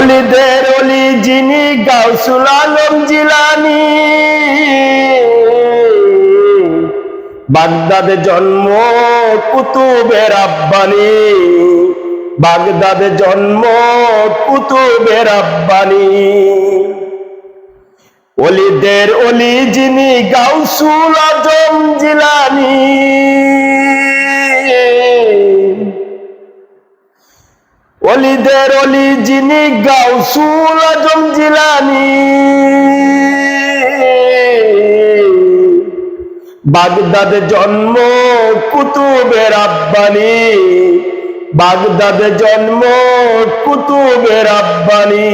অলিদের অলি যিনি গাউসুল আলম জিলানী, বাগদাদে জন্ম কুতুবে রাব্বানী, বাগদাদে জন্ম কুতুবে রাব্বানী। অলিদের অলি যিনি গাউসুল আজম জিলানী, অলিদের অলি যিনি গাউসুল আজম জিলানী, বাগদাদে জন্ম কুতুবে রাব্বানী, বাগদাদে জন্ম কুতুবে রাব্বানী।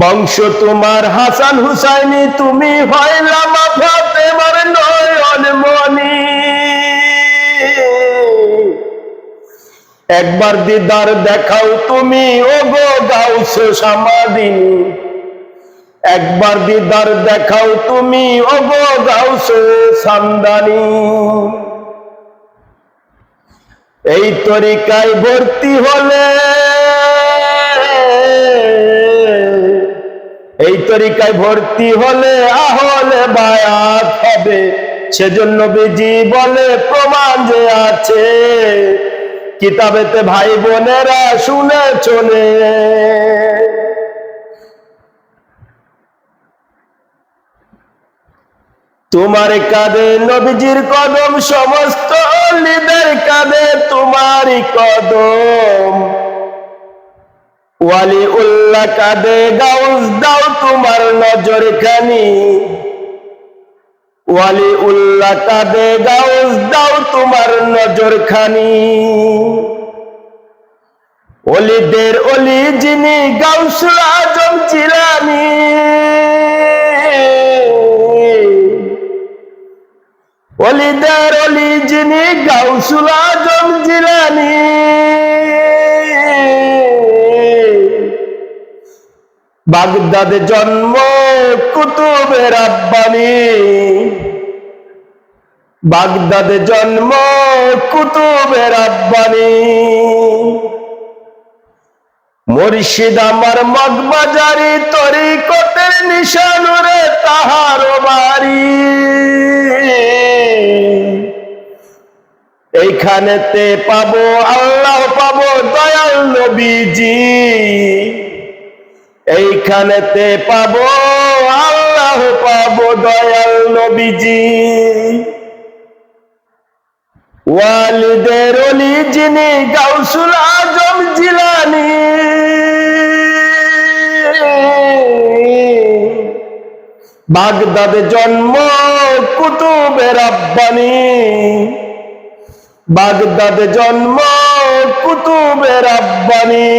বংশ তোমার হাসান হুসাইনি, তুমি হইলাম ফাতেমার নয়ন মনি। একবার দিদার দেখাও তুমি ওগো গাউসে সামাদিনী, একবার দিদার দেখাও তুমি ওগো গাউসে সামদানি। এই তরিকায় ভর্তি হলে, এই তরিকায় ভর্তি হলে আহলে বায়াত হবে। সেজন্য নবীজি বলে প্রমাণ যে আছে কিতাবেতে, ভাই বোনেরা শুনে চলে। তোমার কাঁধে নবীজির কদম, সমস্ত অলিদের কাঁধে তোমারই কদম। ওয়ালি উল্লাহ কাঁধে গাউস দাও তোমার নজর খানি, ওয়ালি উল্লাহ কাঁধে গাউস দাও তোমার নজর খানি। অলিদের অলি যিনি গাউসুল আজম জিলানী, অলিদের অলি যিনি গাউসুল আজম জিলানী, বাগদাদে জন্ম কুতুবে রাব্বানী, বাগদাদে জন্ম কুতুবে রাব্বানী। মুর্শিদ আমার মগবাজারি, তরিকতের নিশানুরে তাহার বাড়ি। এইখানেতে পাবো আল্লাহ, পাবো দয়াল নবীজি, এইখানেতে পাবো আল্লাহ, পাবো দয়াল নবীজি। ওয়ালিদের অলি যিনি গাউসুল আজম জিলানী, বাগদাদে জন্ম কুতুবে রাব্বানী, বাগদাদে জন্ম কুতুবে রাব্বানী।